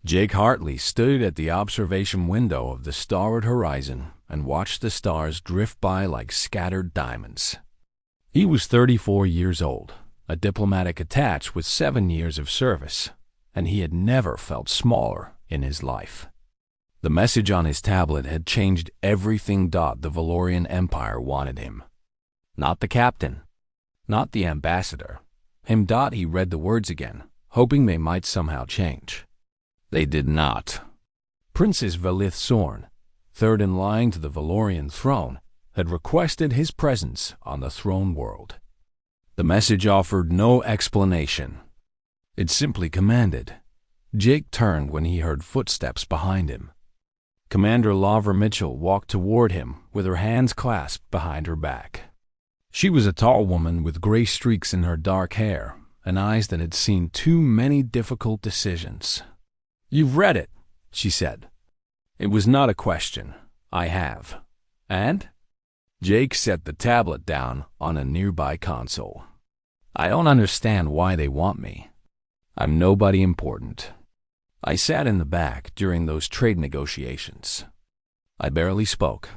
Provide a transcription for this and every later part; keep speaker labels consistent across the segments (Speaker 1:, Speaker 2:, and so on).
Speaker 1: Jake Hartley stood at the observation window of the starward horizon and watched the stars drift by like scattered diamonds. He was 34 years old, a diplomatic attached with 7 years of service, and he had never felt smaller in his life. The message on his tablet had changed everything. The Valorian Empire wanted him. Not the captain, not the ambassador. Him. He read the words again, hoping they might somehow change. They did not. Princess Valith Sorn, third in line to the Valorian throne, had requested his presence on the throne world. The message offered no explanation. It simply commanded. Jake turned when he heard footsteps behind him. Commander Lavra Mitchell walked toward him with her hands clasped behind her back. She was a tall woman with gray streaks in her dark hair and eyes that had seen too many difficult decisions. "You've read it," she said. It was not a question. "I have." "And?" Jake set the tablet down on a nearby console. "I don't understand why they want me. I'm nobody important. I sat in the back during those trade negotiations. I barely spoke.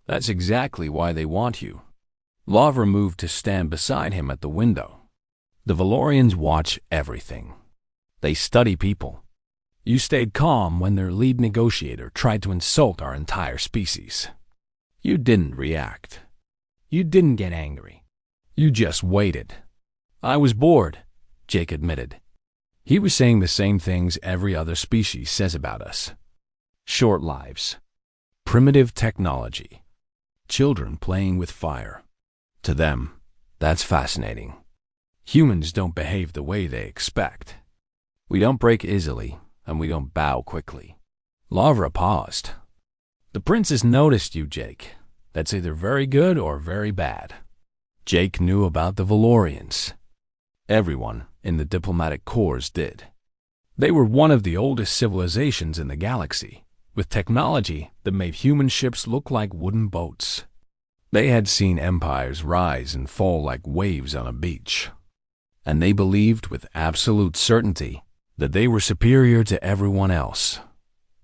Speaker 1: That's exactly why they want you." Lavra moved to stand beside him at the window. "The Valorians watch everything. They study people. You stayed calm when their lead negotiator tried to insult our entire species. You didn't react. You didn't get angry. You just waited." "I was bored," Jake admitted. He was saying the same things every other species says about us. Short lives. Primitive technology. Children playing with fire. To them, that's fascinating. Humans don't behave the way they expect. We don't break easily, and we don't bow quickly. Lavra paused. "The princess noticed you, Jake. That's either very good or very bad." Jake knew about the Valorians. Everyone in the diplomatic corps did. They were one of the oldest civilizations in the galaxy, with technology that made human ships look like wooden boats. They had seen empires rise and fall like waves on a beach, and they believed with absolute certainty that they were superior to everyone else.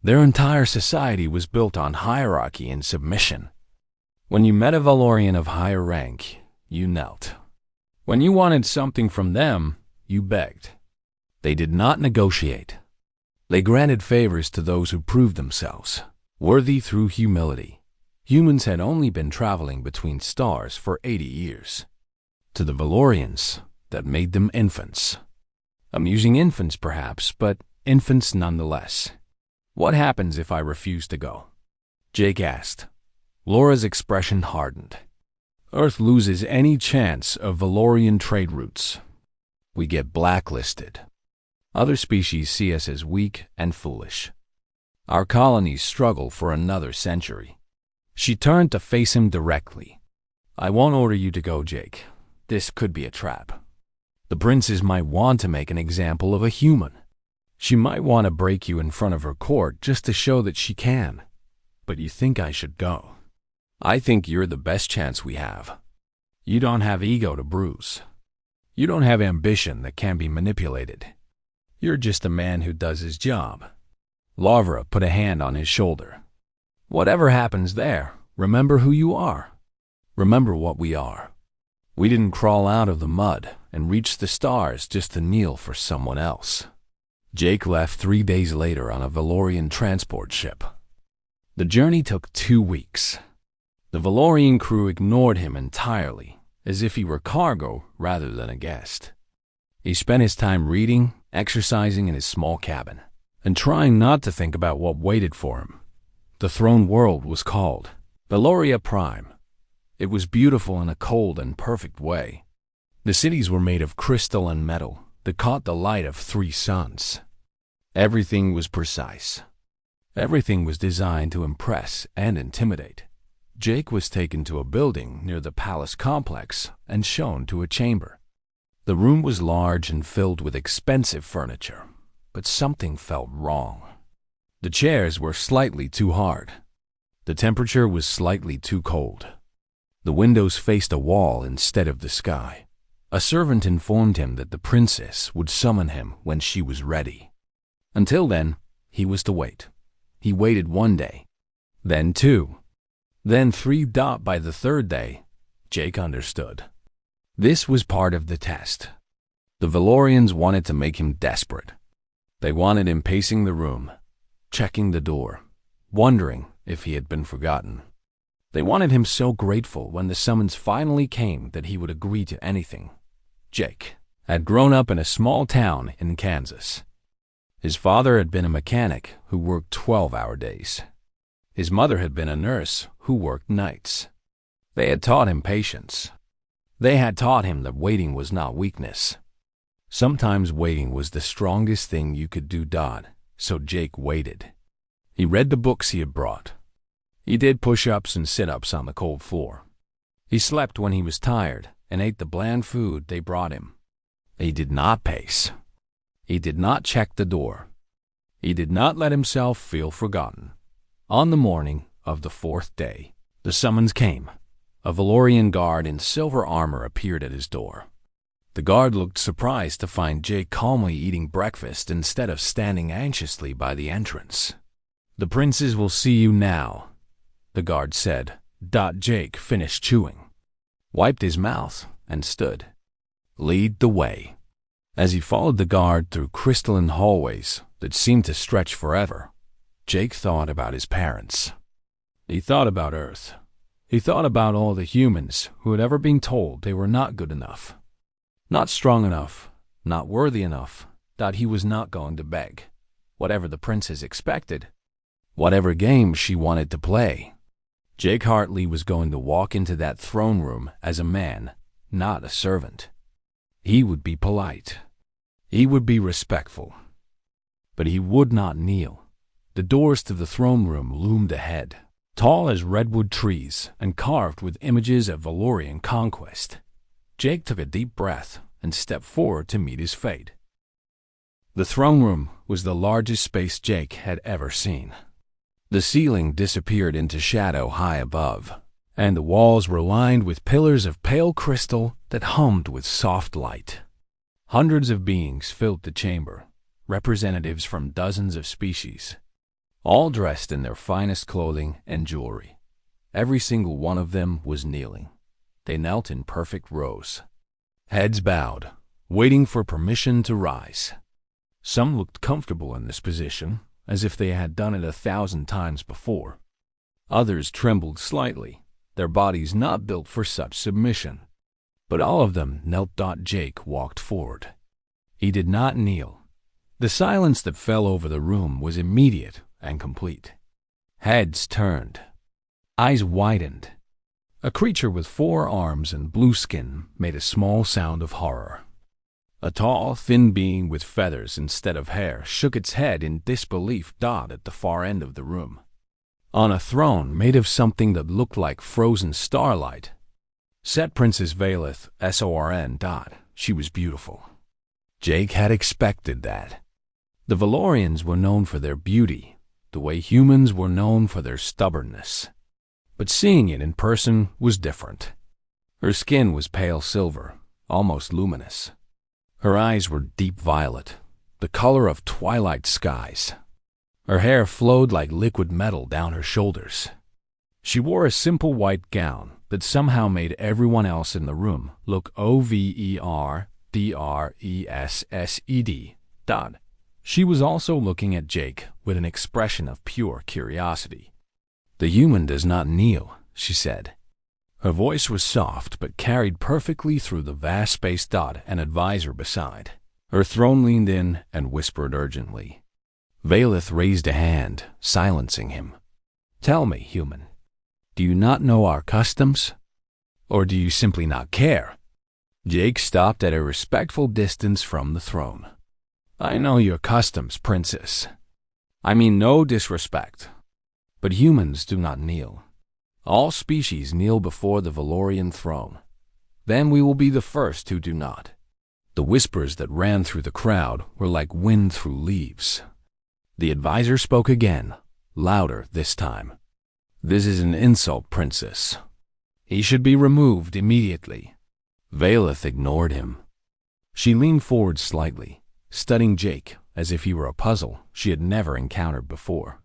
Speaker 1: Their entire society was built on hierarchy and submission. When you met a Valorian of higher rank, you knelt. When you wanted something from them, you begged. They did not negotiate. They granted favors to those who proved themselves worthy through humility. Humans had only been traveling between stars for 80 years. To the Valorians, that made them infants. Amusing infants, perhaps, but infants nonetheless. "What happens if I refuse to go?" Jake asked. Laura's expression hardened. "Earth loses any chance of Valorian trade routes. We get blacklisted. Other species see us as weak and foolish. Our colonies struggle for another century." She turned to face him directly. "I won't order you to go, Jake. This could be a trap. The princess might want to make an example of a human. She might want to break you in front of her court just to show that she can. But you think I should go? I think you're the best chance we have. You don't have ego to bruise. You don't have ambition that can be manipulated. You're just a man who does his job." Lavra put a hand on his shoulder. "Whatever happens there, remember who you are. Remember what we are. We didn't crawl out of the mud and reach the stars just to kneel for someone else." Jake left 3 days later on a Valorian transport ship. The journey took 2 weeks. The Valorian crew ignored him entirely, as if he were cargo rather than a guest. He spent his time reading, exercising in his small cabin, and trying not to think about what waited for him. The throne world was called Valoria Prime. It was beautiful in a cold and perfect way. The cities were made of crystal and metal that caught the light of 3 suns. Everything was precise. Everything was designed to impress and intimidate. Jake was taken to a building near the palace complex and shown to a chamber. The room was large and filled with expensive furniture, but something felt wrong. The chairs were slightly too hard. The temperature was slightly too cold. The windows faced a wall instead of the sky. A servant informed him that the princess would summon him when she was ready. Until then, he was to wait. He waited 1 day, then 2, then 3. By the 3rd day, Jake understood. This was part of the test. The Valorians wanted to make him desperate. They wanted him pacing the room, checking the door, wondering if he had been forgotten. They wanted him so grateful when the summons finally came that he would agree to anything. Jake had grown up in a small town in Kansas. His father had been a mechanic who worked 12-hour days. His mother had been a nurse who worked nights. They had taught him patience. They had taught him that waiting was not weakness. Sometimes waiting was the strongest thing you could do. So Jake waited. He read the books he had brought. He did push-ups and sit-ups on the cold floor. He slept when he was tired and ate the bland food they brought him. He did not pace. He did not check the door. He did not let himself feel forgotten. On the morning of the 4th day, the summons came. A Valorian guard in silver armor appeared at his door. The guard looked surprised to find Jake calmly eating breakfast instead of standing anxiously by the entrance. "The princes will see you now," the guard said. Jake finished chewing, wiped his mouth, and stood. "Lead the way." As he followed the guard through crystalline hallways that seemed to stretch forever, Jake thought about his parents. He thought about Earth. He thought about all the humans who had ever been told they were not good enough, not strong enough, not worthy enough, that he was not going to beg, whatever the princess expected, whatever game she wanted to play. Jake Hartley was going to walk into that throne room as a man, not a servant. He would be polite. He would be respectful. But he would not kneel. The doors to the throne room loomed ahead, tall as redwood trees and carved with images of Valorian conquest. Jake took a deep breath and stepped forward to meet his fate. The throne room was the largest space Jake had ever seen. The ceiling disappeared into shadow high above, and the walls were lined with pillars of pale crystal that hummed with soft light. Hundreds of beings filled the chamber, representatives from dozens of species, all dressed in their finest clothing and jewelry. Every single one of them was kneeling. They knelt in perfect rows, heads bowed, waiting for permission to rise. Some looked comfortable in this position, as if they had done it 1,000 times before. Others trembled slightly, their bodies not built for such submission. But all of them knelt. Jake walked forward. He did not kneel. The silence that fell over the room was immediate and complete. Heads turned. Eyes widened. A creature with 4 arms and blue skin made a small sound of horror. A tall, thin being with feathers instead of hair shook its head in disbelief. At the far end of the room, on a throne made of something that looked like frozen starlight, sat Princess Valeth Sorn. She was beautiful. Jake had expected that. The Valorians were known for their beauty, the way humans were known for their stubbornness. But seeing it in person was different. Her skin was pale silver, almost luminous. Her eyes were deep violet, the color of twilight skies. Her hair flowed like liquid metal down her shoulders. She wore a simple white gown that somehow made everyone else in the room look overdressed. She was also looking at Jake with an expression of pure curiosity. "The human does not kneel," she said. Her voice was soft but carried perfectly through the vast space. An advisor beside her throne leaned in and whispered urgently. Valeth raised a hand, silencing him. "Tell me, human, do you not know our customs? Or do you simply not care?" Jake stopped at a respectful distance from the throne. "I know your customs, princess. I mean no disrespect. But humans do not kneel. All species kneel before the Valorian throne. Then we will be the first who do not." The whispers that ran through the crowd were like wind through leaves. The advisor spoke again, louder this time. "This is an insult, princess. He should be removed immediately." Valeth ignored him. She leaned forward slightly, studying Jake as if he were a puzzle she had never encountered before.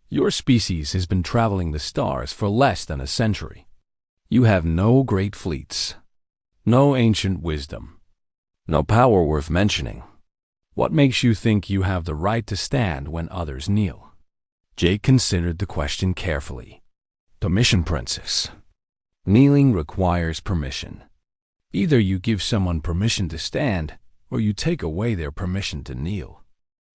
Speaker 1: Your species has been traveling the stars for less than a century. You have no great fleets, no ancient wisdom, no power worth mentioning. What makes you think you have the right to stand when others kneel? Jake considered the question carefully. Permission, Princess. Kneeling requires permission. Either you give someone permission to stand, or you take away their permission to kneel.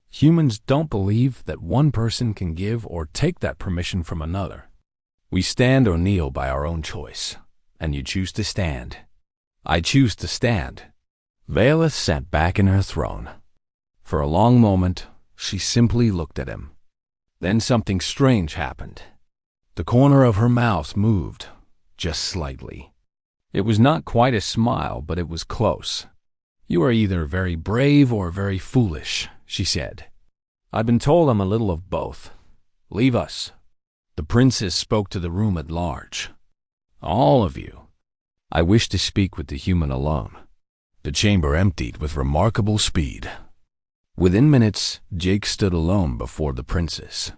Speaker 1: Humans don't believe that one person can give or take that permission from another. We stand or kneel by our own choice, and you choose to stand. I choose to stand. Valeth sat back in her throne. For a long moment, she simply looked at him. Then something strange happened. The corner of her mouth moved, just slightly. It was not quite a smile, but it was close. You are either very brave or very foolish, she said. I've been told I'm a little of both. Leave us. The princess spoke to the room at large. All of you. I wish to speak with the human alone. The chamber emptied with remarkable speed. Within minutes, Jake stood alone before the princess.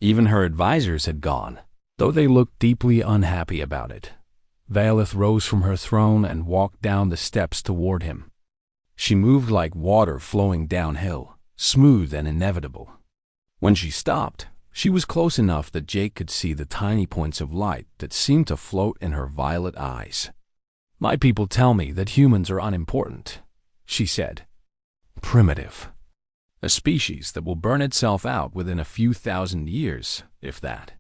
Speaker 1: Even her advisors had gone, though they looked deeply unhappy about it. Valeth rose from her throne and walked down the steps toward him. She moved like water flowing downhill, smooth and inevitable. When she stopped, she was close enough that Jake could see the tiny points of light that seemed to float in her violet eyes. My people tell me that humans are unimportant, she said. Primitive. A species that will burn itself out within a few thousand years, if that.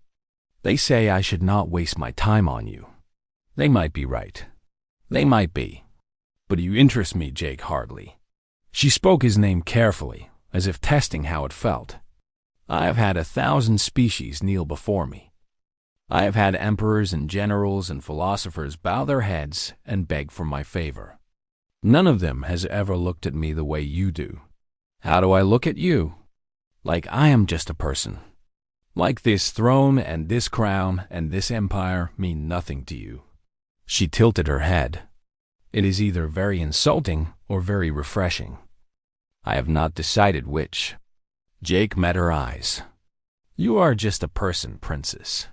Speaker 1: They say I should not waste my time on you. They might be right. They might be. But you interest me, Jake Hardley. She spoke his name carefully, as if testing how it felt. I have had 1,000 species kneel before me. I have had emperors and generals and philosophers bow their heads and beg for my favor. None of them has ever looked at me the way you do. How do I look at you? Like I am just a person. Like this throne and this crown and this empire mean nothing to you. She tilted her head. It is either very insulting or very refreshing. I have not decided which. Jake met her eyes. You are just a person, princess.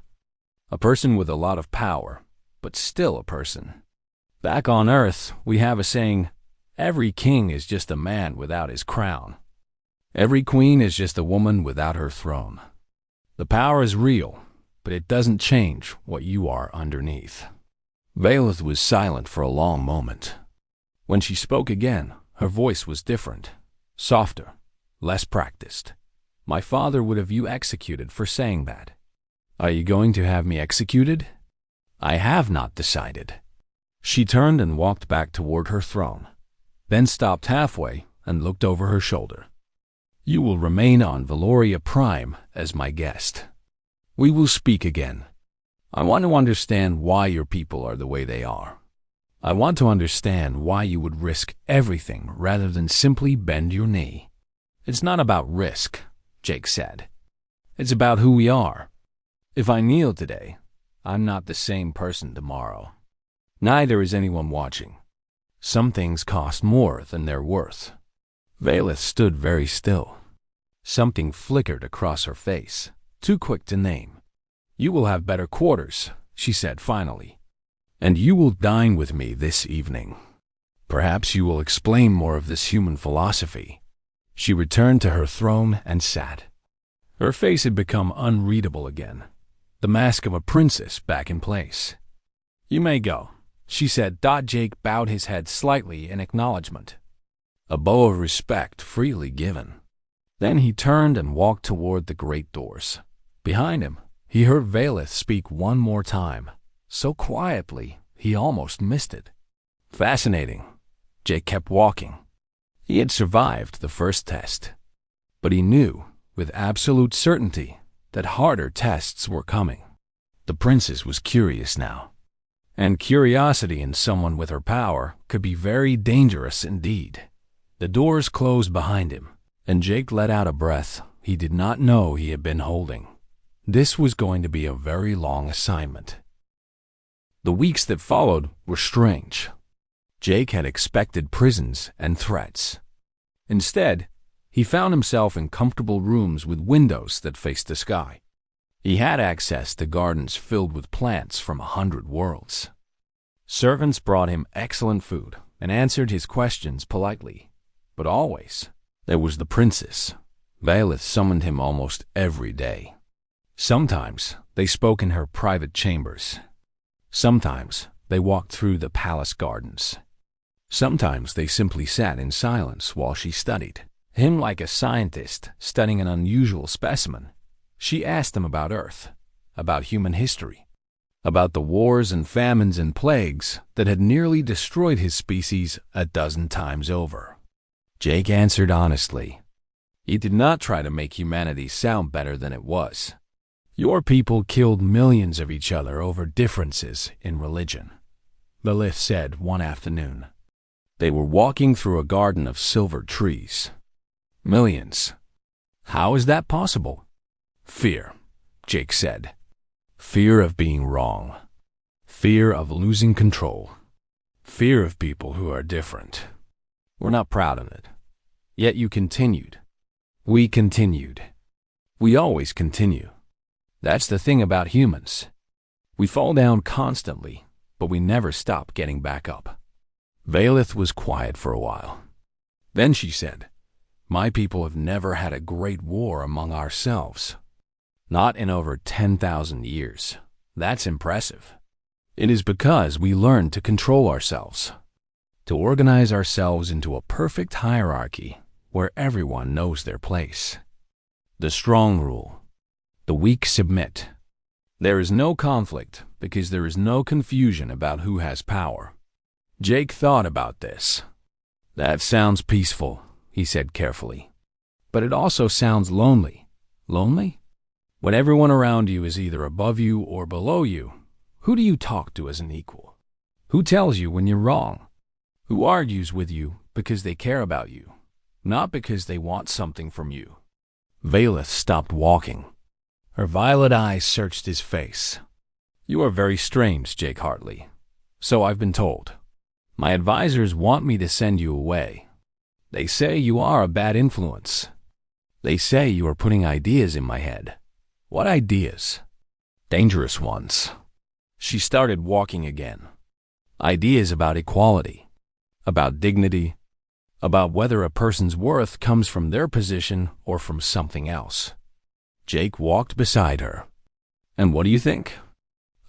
Speaker 1: A person with a lot of power, but still a person. Back on Earth, we have a saying, every king is just a man without his crown. Every queen is just a woman without her throne. The power is real, but it doesn't change what you are underneath. Valeth was silent for a long moment. When she spoke again, her voice was different, softer, less practiced. My father would have you executed for saying that. Are you going to have me executed? I have not decided. She turned and walked back toward her throne, then stopped halfway and looked over her shoulder. You will remain on Valoria Prime as my guest. We will speak again. I want to understand why your people are the way they are. I want to understand why you would risk everything rather than simply bend your knee. It's not about risk, Jake said. It's about who we are. If I kneel today, I'm not the same person tomorrow. Neither is anyone watching. Some things cost more than they're worth. Valeth stood very still. Something flickered across her face, too quick to name. You will have better quarters, she said finally. And you will dine with me this evening. Perhaps you will explain more of this human philosophy. She returned to her throne and sat. Her face had become unreadable again, the mask of a princess back in place. You may go, she said. Jake bowed his head slightly in acknowledgement. A bow of respect freely given. Then he turned and walked toward the great doors. Behind him, he heard Valeth speak one more time, so quietly he almost missed it. Fascinating. Jake kept walking. He had survived the first test, but he knew with absolute certainty that harder tests were coming. The princess was curious now, and curiosity in someone with her power could be very dangerous indeed. The doors closed behind him, and Jake let out a breath he did not know he had been holding. This was going to be a very long assignment. The weeks that followed were strange. Jake had expected prisons and threats. Instead, He found himself in comfortable rooms with windows that faced the sky. He had access to gardens filled with plants from 100 worlds. Servants brought him excellent food and answered his questions politely. But always, there was the princess. Valith summoned him almost every day. Sometimes they spoke in her private chambers. Sometimes they walked through the palace gardens. Sometimes they simply sat in silence while she studied him like a scientist studying an unusual specimen. She asked him about Earth, about human history, about the wars and famines and plagues that had nearly destroyed his species a dozen times over. Jake answered honestly. He did not try to make humanity sound better than it was. Your people killed millions of each other over differences in religion, Valith said one afternoon. They were walking through a garden of silver trees. Millions. How is that possible? Fear, Jake said. Fear of being wrong. Fear of losing control. Fear of people who are different. We're not proud of it. Yet you continued. We continued. We always continue. That's the thing about humans. We fall down constantly, but we never stop getting back up. Valith was quiet for a while. Then she said, My people have never had a great war among ourselves. Not in over 10,000 years. That's impressive. It is because we learned to control ourselves, to organize ourselves into a perfect hierarchy where everyone knows their place. The strong rule. The weak submit. There is no conflict because there is no confusion about who has power. Jake thought about this. That sounds peaceful, he said carefully. But it also sounds lonely. Lonely? When everyone around you is either above you or below you, who do you talk to as an equal? Who tells you when you're wrong? Who argues with you because they care about you, not because they want something from you? Valith stopped walking. Her violet eyes searched his face. You are very strange, Jake Hartley. So I've been told. My advisors want me to send you away. They say you are a bad influence. They say you are putting ideas in my head. What ideas? Dangerous ones. She started walking again. Ideas about equality, about dignity, about whether a person's worth comes from their position or from something else. Jake walked beside her. And what do you think?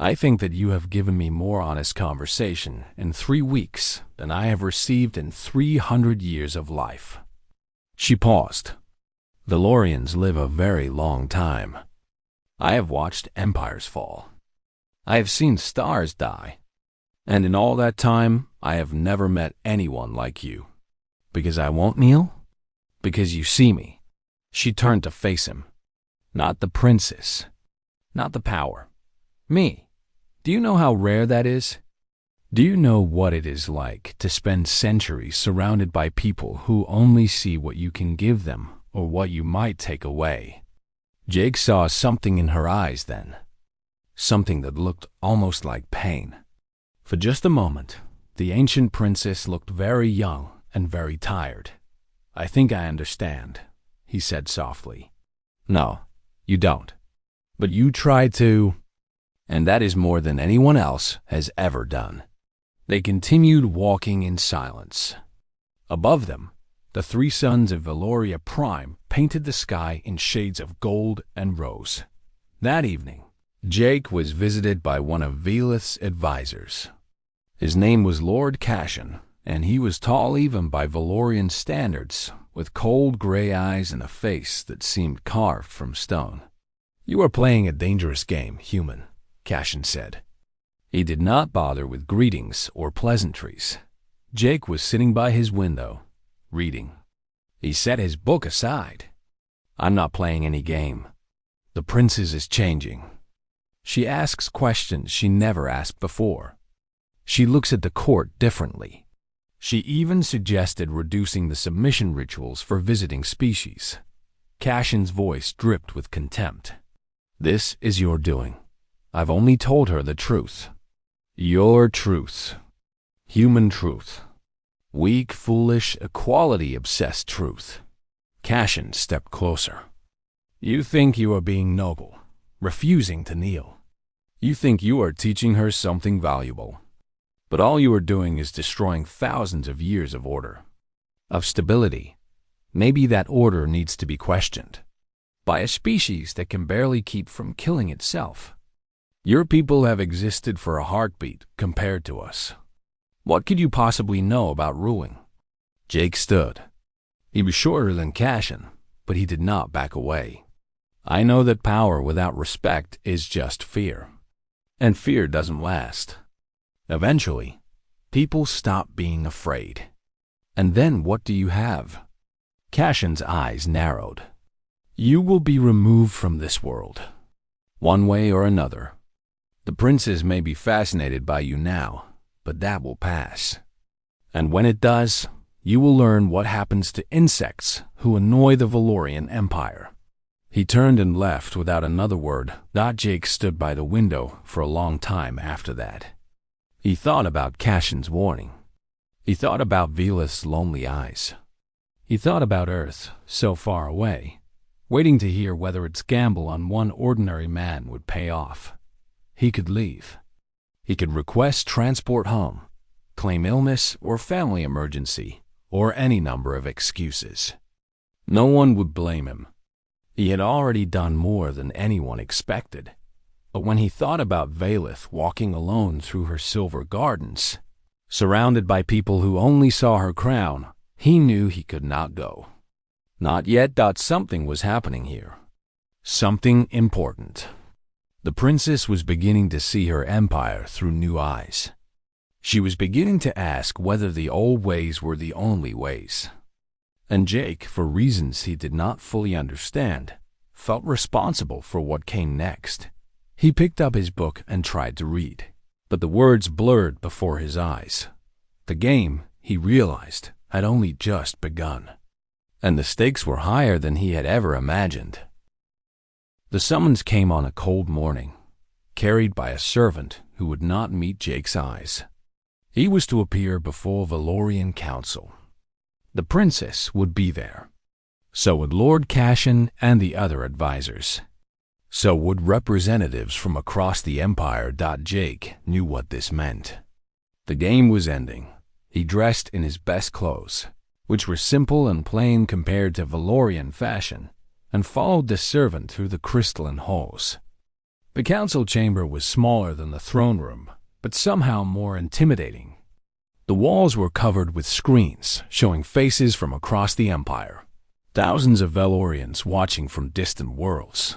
Speaker 1: I think that you have given me more honest conversation in 3 weeks than I have received in 300 years of life. She paused. Valorians live a very long time. I have watched empires fall. I have seen stars die. And in all that time, I have never met anyone like you. Because I won't kneel? Because you see me. She turned to face him. Not the princess. Not the power. Me. Do you know how rare that is? Do you know what it is like to spend centuries surrounded by people who only see what you can give them or what you might take away? Jake saw something in her eyes then. Something that looked almost like pain. For just a moment, the ancient princess looked very young and very tired. I think I understand, he said softly. No, you don't. But you tried to... And that is more than anyone else has ever done. They continued walking in silence. Above them, the 3 suns of Valoria Prime painted the sky in shades of gold and rose. That evening, Jake was visited by one of Valith's advisors. His name was Lord Cashin, and he was tall even by Valorian standards, with cold gray eyes and a face that seemed carved from stone. You are playing a dangerous game, human, Cashin said. He did not bother with greetings or pleasantries. Jake was sitting by his window, reading. He set his book aside. I'm not playing any game. The princess is changing. She asks questions she never asked before. She looks at the court differently. She even suggested reducing the submission rituals for visiting species. Cashin's voice dripped with contempt. This is your doing. I've only told her the truth. Your truth. Human truth. Weak, foolish, equality-obsessed truth. Cashin stepped closer. You think you are being noble, refusing to kneel. You think you are teaching her something valuable. But all you are doing is destroying thousands of years of order, of stability. Maybe that order needs to be questioned by a species that can barely keep from killing itself. Your people have existed for a heartbeat compared to us. What could you possibly know about ruling? Jake stood. He was shorter than Cashin, but he did not back away. I know that power without respect is just fear. And fear doesn't last. Eventually, people stop being afraid. And then what do you have? Cashin's eyes narrowed. You will be removed from this world, one way or another. The princess may be fascinated by you now, but that will pass. And when it does, you will learn what happens to insects who annoy the Valorian Empire. He turned and left without another word. Jake stood by the window for a long time after that. He thought about Cashin's warning. He thought about Velith's lonely eyes. He thought about Earth, so far away, waiting to hear whether its gamble on one ordinary man would pay off. He could leave. He could request transport home, claim illness or family emergency, or any number of excuses. No one would blame him. He had already done more than anyone expected. But when he thought about Velith walking alone through her silver gardens, surrounded by people who only saw her crown, he knew he could not go. Not yet. Something was happening here. Something important. The princess was beginning to see her empire through new eyes. She was beginning to ask whether the old ways were the only ways. And Jake, for reasons he did not fully understand, felt responsible for what came next. He picked up his book and tried to read, but the words blurred before his eyes. The game, he realized, had only just begun, and the stakes were higher than he had ever imagined. The summons came on a cold morning, carried by a servant who would not meet Jake's eyes. He was to appear before Valorian Council. The princess would be there. So would Lord Cashin and the other advisors. So would representatives from across the empire. Jake knew what this meant. The game was ending. He dressed in his best clothes, which were simple and plain compared to Valorian fashion, and followed the servant through the crystalline halls. The council chamber was smaller than the throne room, but somehow more intimidating. The walls were covered with screens showing faces from across the empire. Thousands of Valorians watching from distant worlds.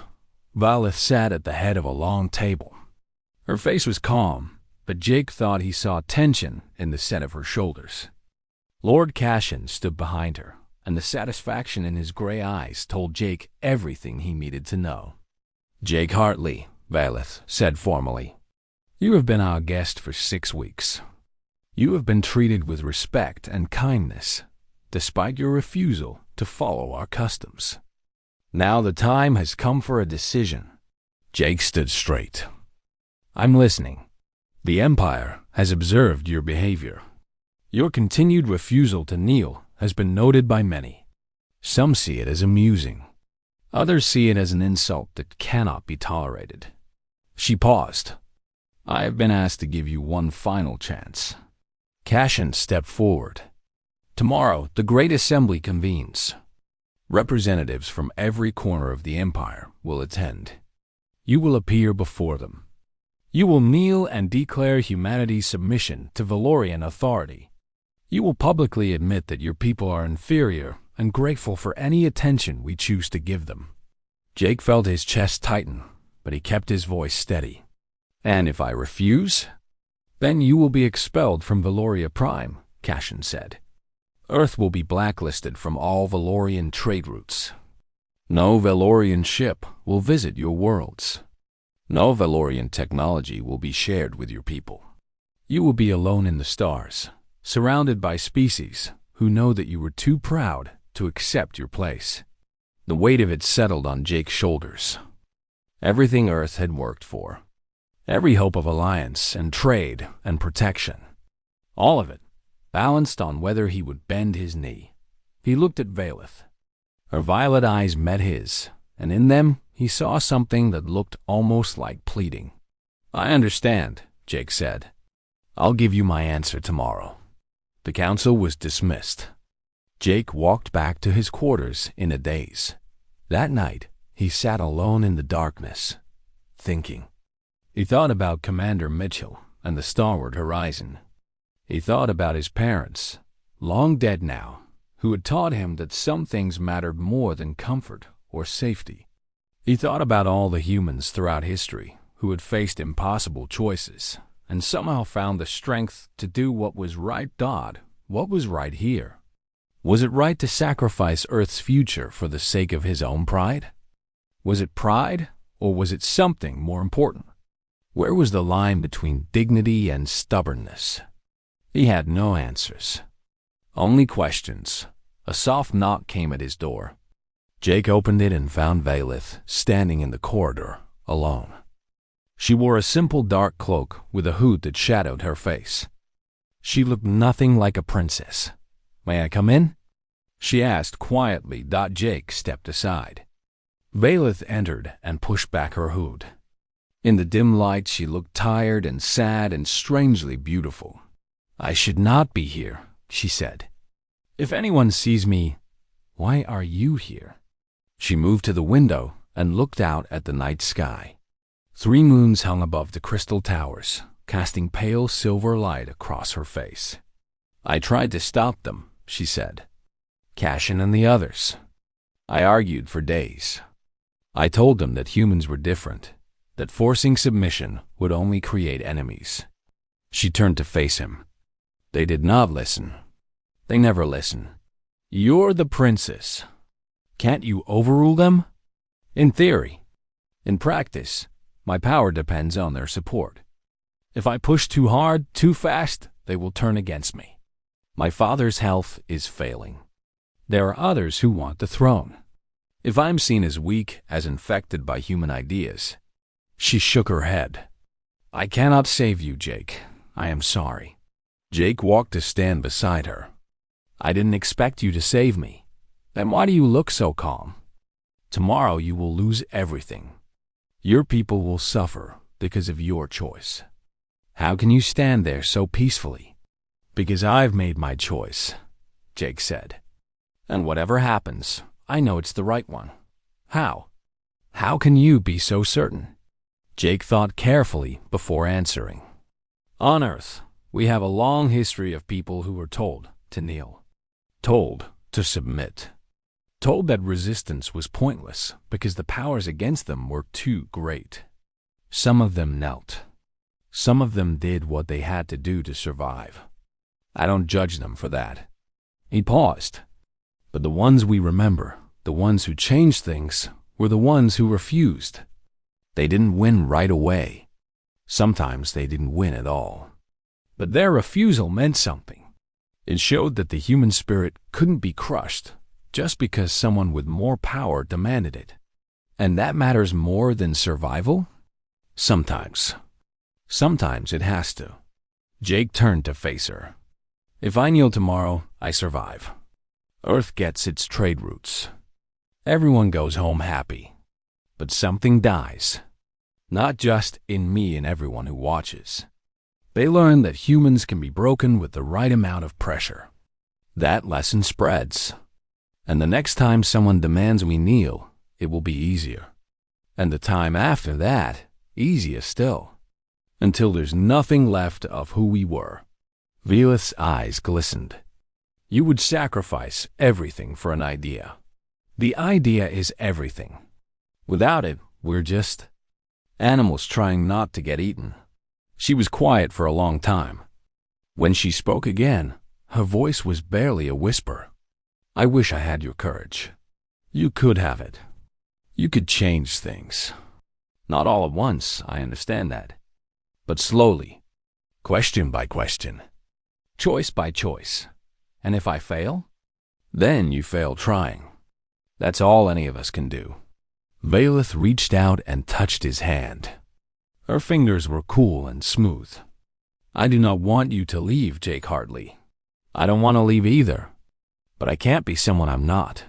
Speaker 1: Velith sat at the head of a long table. Her face was calm, but Jake thought he saw tension in the set of her shoulders. Lord Cashin stood behind her, and the satisfaction in his gray eyes told Jake everything he needed to know. Jake Hartley, Velith said formally, you have been our guest for 6 weeks. You have been treated with respect and kindness, despite your refusal to follow our customs. Now the time has come for a decision. Jake stood straight. I'm listening. The Empire has observed your behavior. Your continued refusal to kneel has been noted by many. Some see it as amusing. Others see it as an insult that cannot be tolerated. She paused. I have been asked to give you one final chance. Cashin stepped forward. Tomorrow, the Great Assembly convenes. Representatives from every corner of the Empire will attend. You will appear before them. You will kneel and declare humanity's submission to Valorian authority. You will publicly admit that your people are inferior and grateful for any attention we choose to give them. Jake felt his chest tighten, but he kept his voice steady. And if I refuse? Then you will be expelled from Valoria Prime, Cashin said. Earth will be blacklisted from all Valorian trade routes. No Valorian ship will visit your worlds. No Valorian technology will be shared with your people. You will be alone in the stars, surrounded by species who know that you were too proud to accept your place. The weight of it settled on Jake's shoulders. Everything Earth had worked for. Every hope of alliance and trade and protection. All of it, balanced on whether he would bend his knee. He looked at Velith. Her violet eyes met his, and in them he saw something that looked almost like pleading. "I understand," Jake said. "I'll give you my answer tomorrow." The council was dismissed. Jake walked back to his quarters in a daze. That night, he sat alone in the darkness, thinking. He thought about Commander Mitchell and the starward horizon. He thought about his parents, long dead now, who had taught him that some things mattered more than comfort or safety. He thought about all the humans throughout history who had faced impossible choices and somehow found the strength to do what was right. What was right here? Was it right to sacrifice Earth's future for the sake of his own pride? Was it pride, or was it something more important? Where was the line between dignity and stubbornness? He had no answers. Only questions. A soft knock came at his door. Jake opened it and found Valith standing in the corridor, alone. She wore a simple dark cloak with a hood that shadowed her face. She looked nothing like a princess. "May I come in?" she asked quietly. Jake stepped aside. Valith entered and pushed back her hood. In the dim light, she looked tired and sad and strangely beautiful. "I should not be here," she said. "If anyone sees me, why are you here?" She moved to the window and looked out at the night sky. 3 moons hung above the crystal towers, casting pale silver light across her face. "I tried to stop them," she said. "Cashin and the others. I argued for days. I told them that humans were different, that forcing submission would only create enemies." She turned to face him. "They did not listen. They never listen. You're the princess. Can't you overrule them? In theory. In practice, my power depends on their support. If I push too hard, too fast, they will turn against me. My father's health is failing. There are others who want the throne. If I'm seen as weak, as infected by human ideas..." She shook her head. "I cannot save you, Jake. I am sorry." Jake walked to stand beside her. "I didn't expect you to save me. Then why do you look so calm? Tomorrow you will lose everything. Your people will suffer because of your choice. How can you stand there so peacefully?" "Because I've made my choice," Jake said. "And whatever happens, I know it's the right one." "How? How can you be so certain?" Jake thought carefully before answering. "On Earth, we have a long history of people who were told to kneel, told to submit, told that resistance was pointless because the powers against them were too great. Some of them knelt. Some of them did what they had to do to survive. I don't judge them for that." He paused. "But the ones we remember, the ones who changed things, were the ones who refused. They didn't win right away. Sometimes they didn't win at all. But their refusal meant something. It showed that the human spirit couldn't be crushed just because someone with more power demanded it. And that matters more than survival? Sometimes. Sometimes it has to." Jake turned to face her. "If I kneel tomorrow, I survive. Earth gets its trade routes. Everyone goes home happy. But something dies. Not just in me and everyone who watches. They learn that humans can be broken with the right amount of pressure. That lesson spreads. And the next time someone demands we kneel, it will be easier. And the time after that, easier still. Until there's nothing left of who we were." Velith's eyes glistened. "You would sacrifice everything for an idea. The idea is everything. Without it, we're just animals trying not to get eaten." She was quiet for a long time. When she spoke again, her voice was barely a whisper. "I wish I had your courage. You could have it. You could change things. Not all at once, I understand that. But slowly, question by question, choice by choice. And if I fail, then you fail trying. That's all any of us can do." Valith reached out and touched his hand. Her fingers were cool and smooth. "I do not want you to leave, Jake Hartley. I don't want to leave either. But I can't be someone I'm not.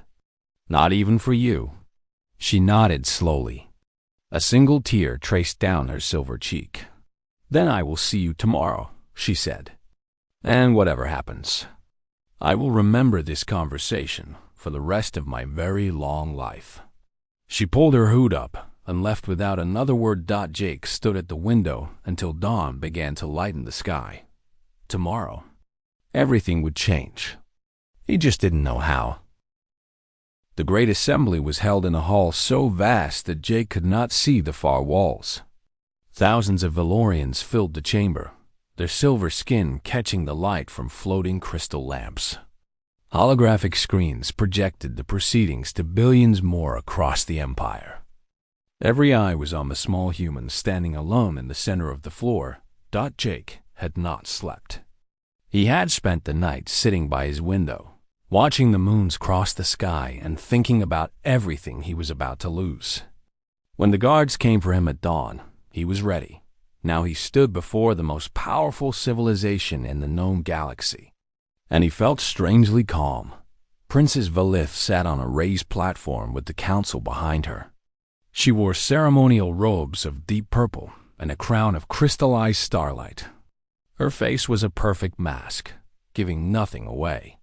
Speaker 1: Not even for you. She nodded slowly. A single tear traced down her silver cheek. Then I will see you tomorrow, she said. And whatever happens, I will remember this conversation for the rest of my very long life. She pulled her hood up and left without another word. Jake stood at the window until dawn began to lighten the sky. Tomorrow, everything would change. He just didn't know how. The great assembly was held in a hall so vast that Jake could not see the far walls. Thousands of Valorians filled the chamber, their silver skin catching the light from floating crystal lamps. Holographic screens projected the proceedings to billions more across the empire. Every eye was on the small human standing alone in the center of the floor. Jake had not slept. He had spent the night sitting by his window, watching the moons cross the sky and thinking about everything he was about to lose. When the guards came for him at dawn, he was ready. Now he stood before the most powerful civilization in the known galaxy, and he felt strangely calm. Princess Valoria sat on a raised platform with the council behind her. She wore ceremonial robes of deep purple and a crown of crystallized starlight. Her face was a perfect mask, giving nothing away.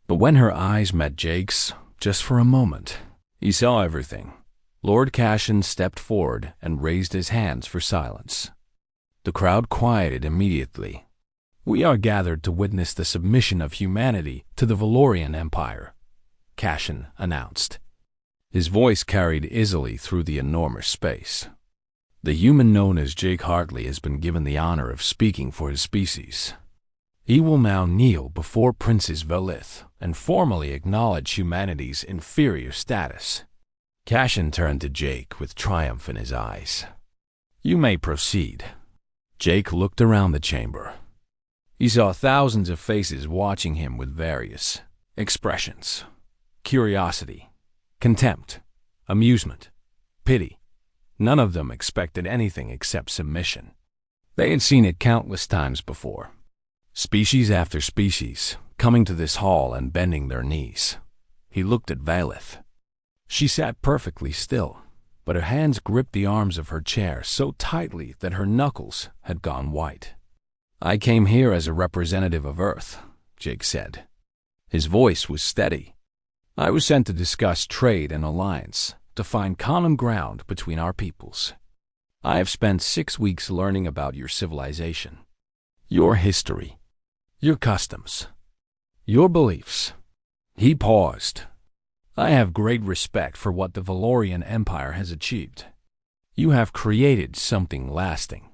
Speaker 1: But when her eyes met Jake's, just for a moment, he saw everything. Lord Cashin stepped forward and raised his hands for silence. The crowd quieted immediately. We are gathered to witness the submission of humanity to the Valorian Empire, Cashin announced. His voice carried easily through the enormous space. The human known as Jake Hartley has been given the honor of speaking for his species. He will now kneel before Princess Valoria and formally acknowledge humanity's inferior status. Cashin turned to Jake with triumph in his eyes. You may proceed. Jake looked around the chamber. He saw thousands of faces watching him with various expressions: curiosity, contempt, amusement, pity. None of them expected anything except submission. They had seen it countless times before. Species after species, coming to this hall and bending their knees. He looked at Valoria. She sat perfectly still, but her hands gripped the arms of her chair so tightly that her knuckles had gone white. I came here as a representative of Earth, Jake said. His voice was steady. I was sent to discuss trade and alliance, to find common ground between our peoples. I have spent 6 weeks learning about your civilization, your history, your customs, your beliefs. He paused. I have great respect for what the Valorian Empire has achieved. You have created something lasting,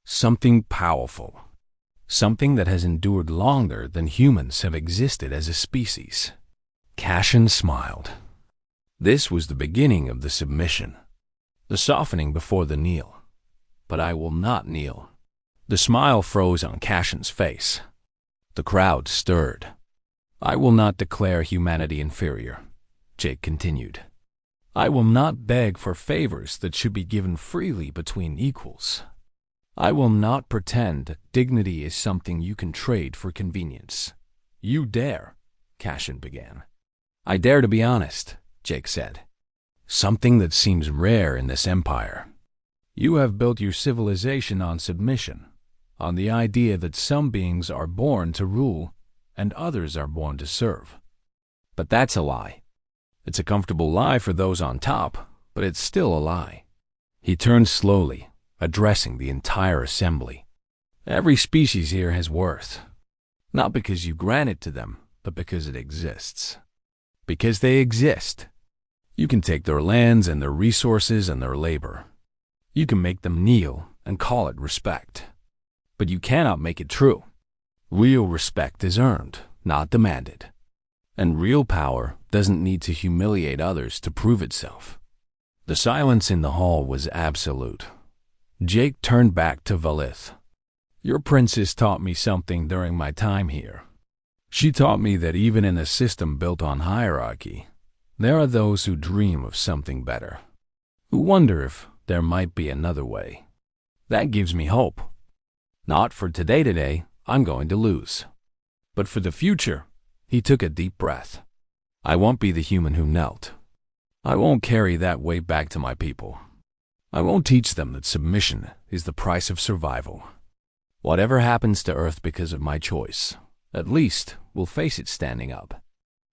Speaker 1: something powerful, something that has endured longer than humans have existed as a species. Cashin smiled. This was the beginning of the submission, the softening before the kneel. But I will not kneel. The smile froze on Cashin's face. The crowd stirred. I will not declare humanity inferior, Jake continued. I will not beg for favors that should be given freely between equals. I will not pretend dignity is something you can trade for convenience. You dare, Cashin began. I dare to be honest, Jake said. Something that seems rare in this empire. You have built your civilization on submission, on the idea that some beings are born to rule and others are born to serve. But that's a lie. It's a comfortable lie for those on top, but it's still a lie. He turned slowly, addressing the entire assembly. Every species here has worth, not because you grant it to them, but because it exists. Because they exist. You can take their lands and their resources and their labor. You can make them kneel and call it respect. But you cannot make it true. Real respect is earned, not demanded. And real power doesn't need to humiliate others to prove itself. The silence in the hall was absolute. Jake turned back to Valoria. Your princess taught me something during my time here. She taught me that even in a system built on hierarchy, there are those who dream of something better, who wonder if there might be another way. That gives me hope. Not for today, I'm going to lose. But for the future, he took a deep breath. I won't be the human who knelt. I won't carry that weight back to my people. I won't teach them that submission is the price of survival. Whatever happens to Earth because of my choice, at least we'll face it standing up.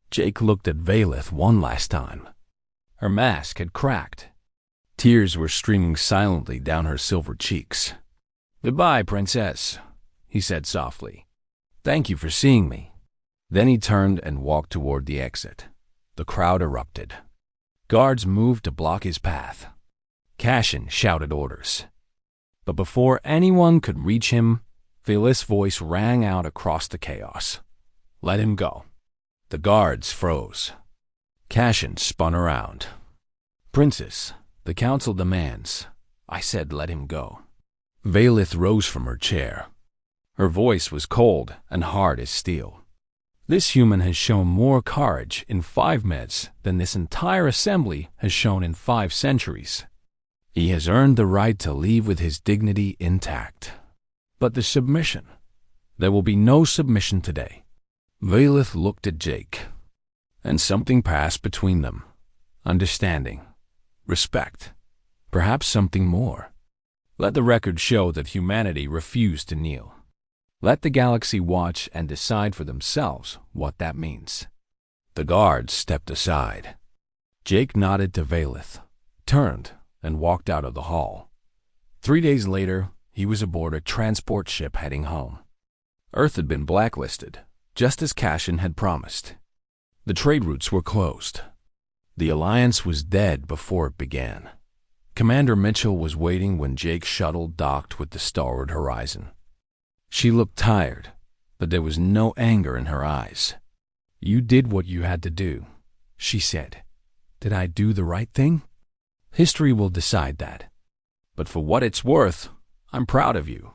Speaker 1: Jake looked at Valith one last time. Her mask had cracked. Tears were streaming silently down her silver cheeks. "Goodbye, Princess," he said softly. "Thank you for seeing me." Then he turned and walked toward the exit. The crowd erupted. Guards moved to block his path. Cashin shouted orders. But before anyone could reach him, Valith's voice rang out across the chaos. "Let him go." The guards froze. Cashin spun around. "Princess, the council demands." I said, "Let him go." Valith rose from her chair. Her voice was cold and hard as steel. "This human has shown more courage in 5 minutes than this entire assembly has shown in 5 centuries. He has earned the right to leave with his dignity intact. But the submission, there will be no submission today." Valith looked at Jake, and something passed between them. Understanding, respect, perhaps something more. Let the record show that humanity refused to kneel. Let the galaxy watch and decide for themselves what that means. The guards stepped aside. Jake nodded to Valith, turned, and walked out of the hall. 3 days later, he was aboard a transport ship heading home. Earth had been blacklisted, just as Cashin had promised. The trade routes were closed. The alliance was dead before it began. Commander Mitchell was waiting when Jake's shuttle docked with the starward horizon. She looked tired, but there was no anger in her eyes. "You did what you had to do," she said. "Did I do the right thing? History will decide that. But for what it's worth, I'm proud of you."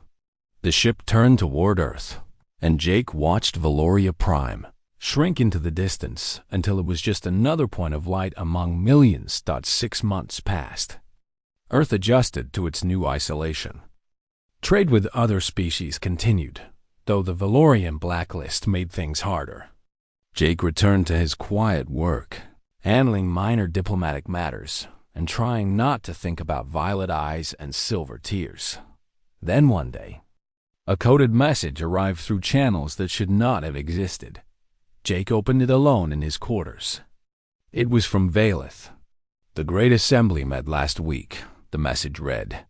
Speaker 1: The ship turned toward Earth, and Jake watched Valoria Prime shrink into the distance until it was just another point of light among millions. 6 months passed. Earth adjusted to its new isolation. Trade with other species continued, though the Valorian blacklist made things harder. Jake returned to his quiet work, handling minor diplomatic matters and trying not to think about violet eyes and silver tears. Then one day, a coded message arrived through channels that should not have existed. Jake opened it alone in his quarters. It was from Valith. "The Great Assembly met last week," the message read.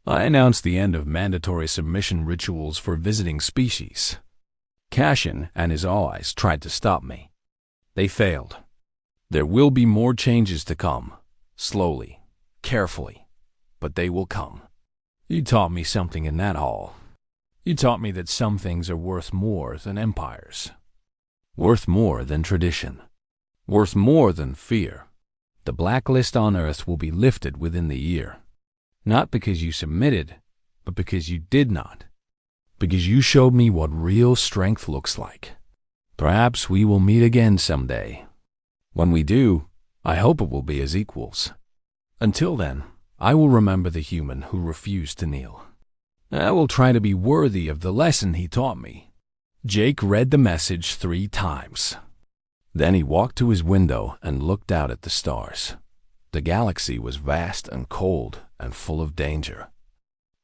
Speaker 1: "I announced the end of mandatory submission rituals for visiting species. Cashin and his allies tried to stop me. They failed. There will be more changes to come, slowly, carefully, but they will come. You taught me something in that hall. You taught me that some things are worth more than empires, worth more than tradition, worth more than fear. The blacklist on Earth will be lifted within the year. Not because you submitted, but because you did not. Because you showed me what real strength looks like. Perhaps we will meet again someday. When we do, I hope it will be as equals. Until then, I will remember the human who refused to kneel. I will try to be worthy of the lesson he taught me." Jake read the message 3 times. Then he walked to his window and looked out at the stars. The galaxy was vast and cold and full of danger.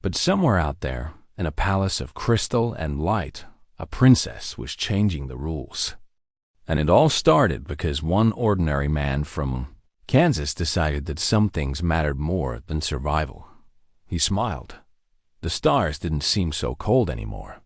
Speaker 1: But somewhere out there, in a palace of crystal and light, a princess was changing the rules. And it all started because one ordinary man from Kansas decided that some things mattered more than survival. He smiled. The stars didn't seem so cold anymore.